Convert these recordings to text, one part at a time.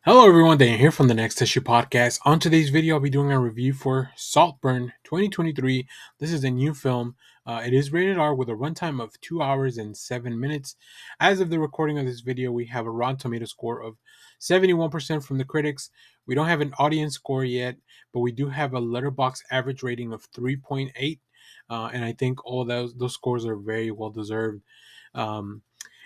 Hello everyone, Dan here from the Next Issue Podcast. On today's video, I'll be doing a review for Saltburn 2023. This is a new film. It is rated R with a runtime of 2 hours and 7 minutes. As of the recording of this video, we have a Rotten Tomato score of 71% from the critics. We don't have an audience score yet, but we do have a letterbox average rating of 3.8. And I think all those scores are very well deserved. Um,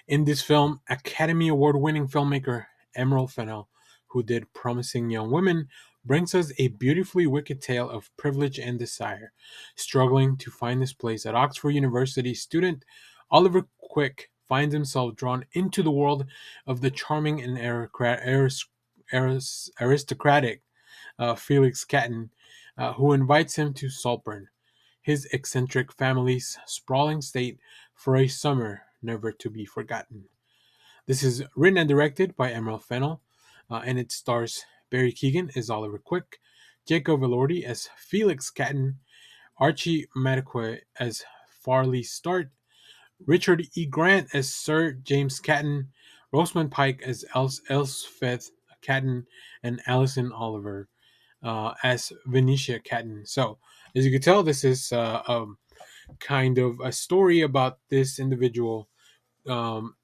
in this film, Academy Award winning filmmaker Emerald Fennell, who did Promising Young Women, brings us a beautifully wicked tale of privilege and desire. Struggling to find his place at Oxford University, student Oliver Quick finds himself drawn into the world of the charming and aristocratic Felix Catton, who invites him to Saltburn, his eccentric family's sprawling state, for a summer never to be forgotten. This is written and directed by Emerald Fennell, and it stars Barry Keoghan as Oliver Quick, Jacob Elordi as Felix Catton, Archie Madekwe as Farley Start, Richard E. Grant as Sir James Catton, Rosamund Pike as Elspeth Catton, and Alison Oliver as Venetia Catton. So, as you can tell, this is kind of a story about this individual um,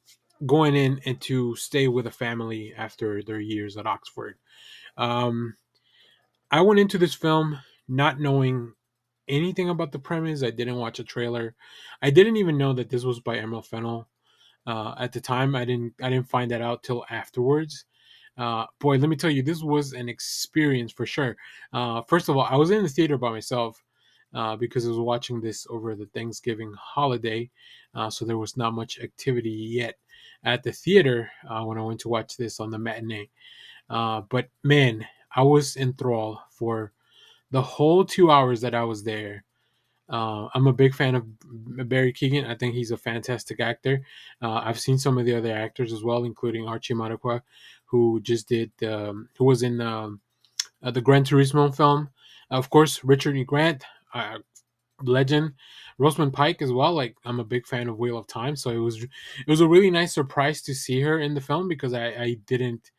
going in and to stay with a family after their years at Oxford. Um, I went into this film not knowing anything about the premise. I didn't watch a trailer. I didn't even know that this was by Emerald Fennell. At the time, I didn't find that out till afterwards. Boy, let me tell you, this was an experience for sure. First of all, I was in the theater by myself because I was watching this over the Thanksgiving holiday, so there was not much activity yet at the theater when I went to watch this on the matinee. But man, I was enthralled for the whole 2 hours that I was there. I'm a big fan of Barry Keoghan. I think he's a fantastic actor. I've seen some of the other actors as well, including Archie Madekwe, who just did, who was in the Gran Turismo film. Of course, Richard E. Grant, legend. Rosamund Pike as well. Like, I'm a big fan of Wheel of Time, so it was a really nice surprise to see her in the film because I didn't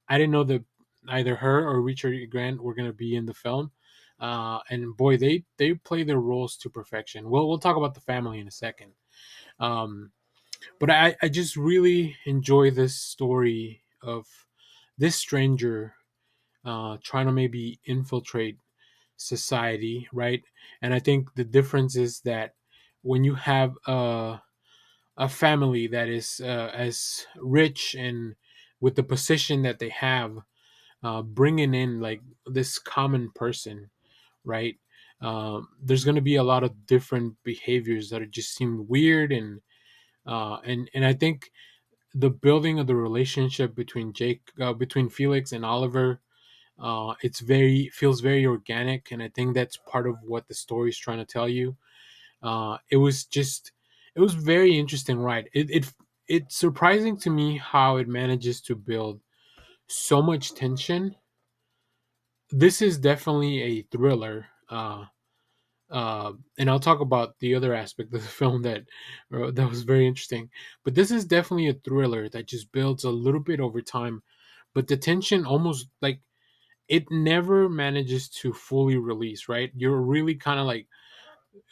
know that either her or Richard E. Grant were gonna be in the film. And boy, they play their roles to perfection. We'll talk about the family in a second. Um, but I just really enjoy this story of this stranger trying to maybe infiltrate society, right? And I think the difference is that when you have a family that is as rich and with the position that they have, bringing in like this common person, right? There's going to be a lot of different behaviors that are just seem weird, and I think the building of the relationship between Felix and Oliver, it's very feels very organic, and I think that's part of what the story is trying to tell you. It was very interesting, right? It's surprising to me how it manages to build so much tension. This is definitely a thriller. And I'll talk about the other aspect of the film that was very interesting. But this is definitely a thriller that just builds a little bit over time, but the tension almost like it never manages to fully release. Right, you're really kind of like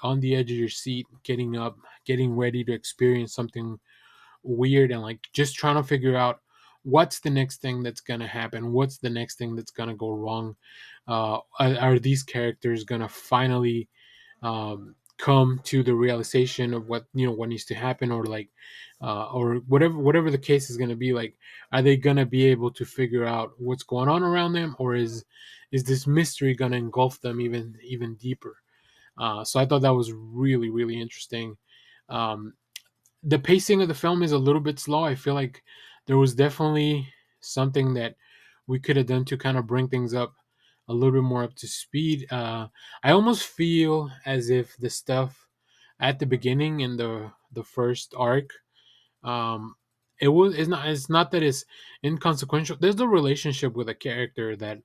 on the edge of your seat, getting up, getting ready to experience something weird, and like just trying to figure out what's the next thing that's gonna happen, what's the next thing that's gonna go wrong. Are these characters gonna finally come to the realization of what what needs to happen, or like or whatever the case is going to be, like are they going to be able to figure out what's going on around them, or is this mystery going to engulf them even deeper? So I thought that was really interesting. um, the pacing of the film is a little bit slow. I feel like there was definitely something that we could have done to kind of bring things up a little bit more up to speed. I almost feel as if the stuff at the beginning in the first arc, um, it's not that it's inconsequential. There's the relationship with a character that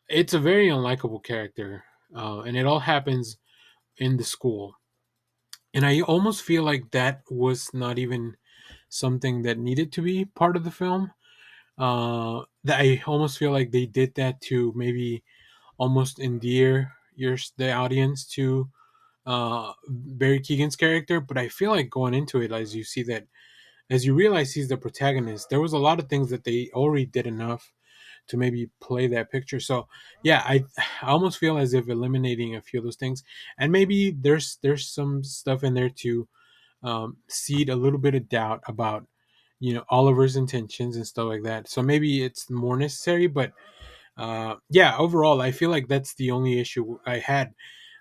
it's a very unlikable character, and it all happens in the school. And I almost feel like that was not even something that needed to be part of the film. That I almost feel like they did that to maybe almost endear the audience to Barry Keegan's character. But I feel like going into it, as you see that, as you realize he's the protagonist, there was a lot of things that they already did enough to maybe play that picture. So yeah, I almost feel as if eliminating a few of those things, and maybe there's some stuff in there to seed a little bit of doubt about Oliver's intentions and stuff like that. So maybe it's more necessary, but yeah, overall, I feel like that's the only issue I had.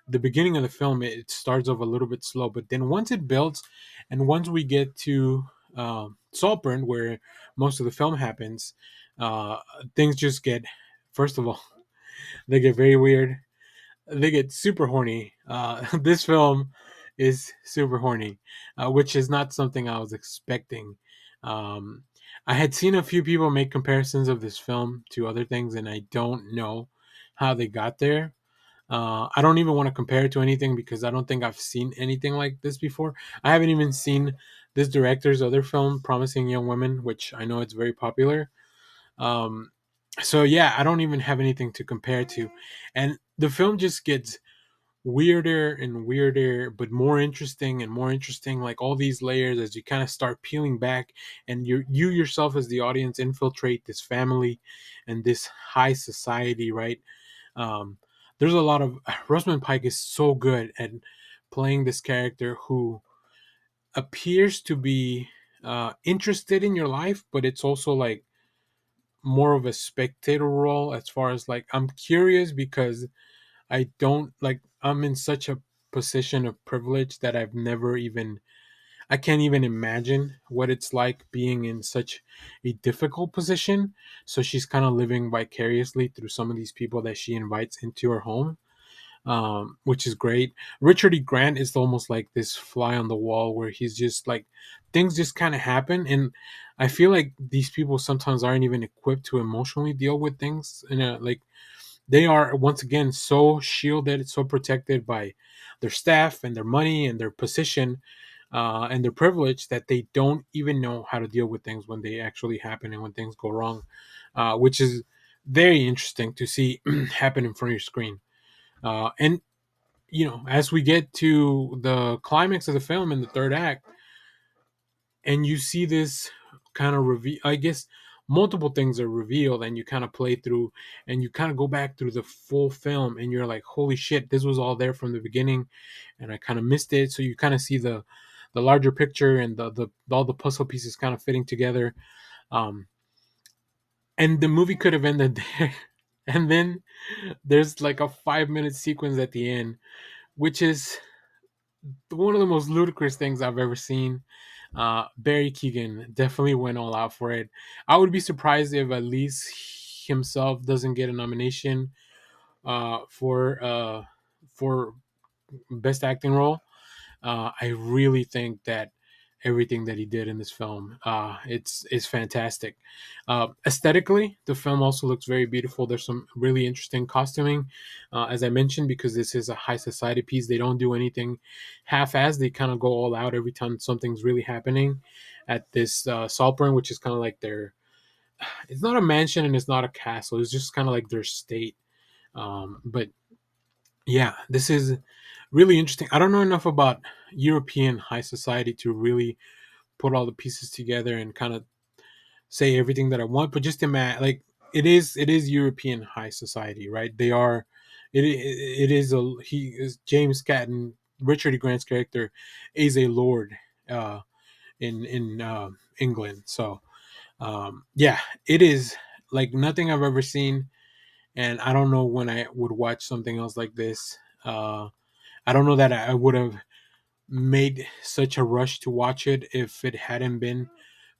The beginning of the film, it starts off a little bit slow, but then once it builds, and once we get to Saltburn, where most of the film happens, uh, things just get. First of all, they get very weird. They get super horny. This film is super horny, which is not something I was expecting. Um, I had seen a few people make comparisons of this film to other things, and I don't know how they got there. I don't even want to compare it to anything because I don't think I've seen anything like this before. I haven't even seen this director's other film, Promising Young Women, which I know it's very popular. Um, so yeah, I don't even have anything to compare to, and the film just gets weirder and weirder, but more interesting and more interesting. Like all these layers as you kind of start peeling back, and you yourself as the audience infiltrate this family and this high society, right? Um, there's a lot of Rosamund Pike is so good at playing this character who appears to be interested in your life, but it's also like more of a spectator role as far as like I'm curious because I don't like I'm in such a position of privilege that I can't even imagine what it's like being in such a difficult position. So she's kind of living vicariously through some of these people that she invites into her home, which is great. Richard E. Grant is almost like this fly on the wall where he's just like things just kind of happen, and I feel like these people sometimes aren't even equipped to emotionally deal with things in a like they are once again so shielded, so protected by their staff and their money and their position and their privilege that they don't even know how to deal with things when they actually happen and when things go wrong, which is very interesting to see happen in front of your screen. And as we get to the climax of the film in the third act, and you see this kind of reveal, I guess multiple things are revealed, and you kind of play through and you kind of go back through the full film and you're like, holy shit, this was all there from the beginning and I kind of missed it. So you kind of see the larger picture and the all the puzzle pieces kind of fitting together. um and the movie could have ended there. And then there's like a 5-minute sequence at the end, which is one of the most ludicrous things I've ever seen. Barry Keegan definitely went all out for it. I would be surprised if at least himself doesn't get a nomination for best acting role. I really think that everything that he did in this film, it's fantastic. Aesthetically, the film also looks very beautiful. There's some really interesting costuming, as I mentioned, because this is a high society piece. They don't do anything half-assed. They kind of go all out every time something's really happening at this Saltburn, which is kind of like their. It's not a mansion and it's not a castle. It's just kind of like their state. But yeah, this is really interesting. I don't know enough about European high society to really put all the pieces together and kind of say everything that I want, but just imagine like it is European high society, right? They are it is a he is James Catton, Richard E. Grant's character is a lord uh in England. So yeah, it is like nothing I've ever seen, and I don't know when I would watch something else like this. I don't know that I would have made such a rush to watch it if it hadn't been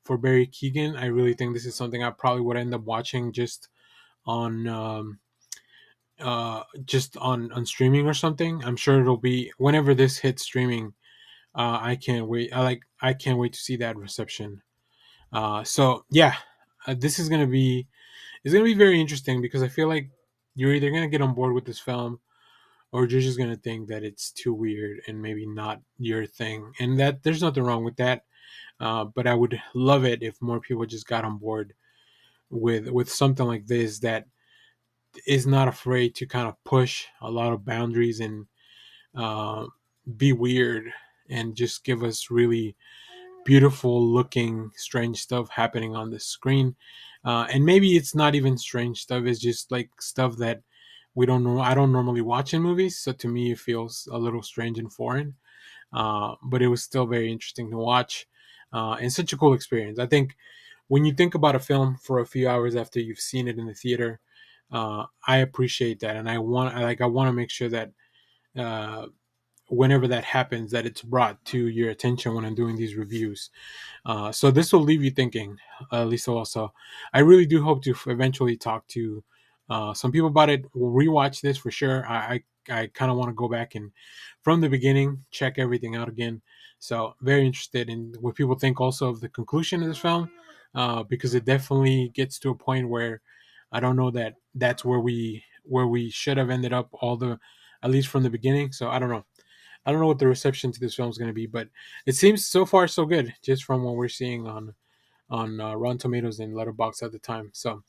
for Barry Keegan. I really think this is something I probably would end up watching on just on streaming or something. I'm sure it'll be whenever this hits streaming. I can't wait. I can't wait to see that reception. So yeah, this is gonna be it's gonna be very interesting because I feel like you're either gonna get on board with this film or you're just gonna think that it's too weird and maybe not your thing, and that there's nothing wrong with that. But I would love it if more people just got on board with something like this that is not afraid to kind of push a lot of boundaries and uh, be weird and just give us really beautiful looking strange stuff happening on the screen. And maybe it's not even strange stuff, it's just like stuff that we don't know I don't normally watch in movies, so to me it feels a little strange and foreign. But it was still very interesting to watch, and such a cool experience. I think when you think about a film for a few hours after you've seen it in the theater, I appreciate that, and I want to make sure that uh, whenever that happens, that it's brought to your attention when I'm doing these reviews. So this will leave you thinking, Lisa. Also, I really do hope to eventually talk to some people about it. We'll rewatch this for sure. I kind of want to go back and from the beginning check everything out again. So very interested in what people think also of the conclusion of this film, because it definitely gets to a point where I don't know that that's where we should have ended up all the at least from the beginning. So I don't know. I don't know what the reception to this film is going to be, but it seems so far so good just from what we're seeing on Rotten Tomatoes and Letterboxd at the time. So,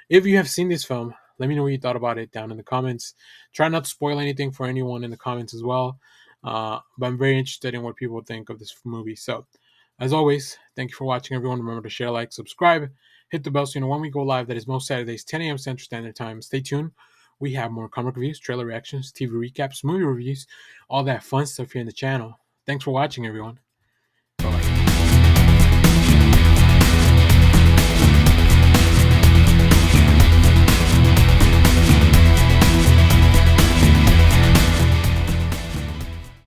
if you have seen this film, let me know what you thought about it down in the comments. Try not to spoil anything for anyone in the comments as well. But I'm very interested in what people think of this movie. So, as always, thank you for watching, everyone. Remember to share, like, subscribe, hit the bell so you know when we go live. That is most Saturdays, 10 a.m. Central Standard Time. Stay tuned. We have more comic reviews, trailer reactions, TV recaps, movie reviews, all that fun stuff here in the channel. Thanks for watching, everyone.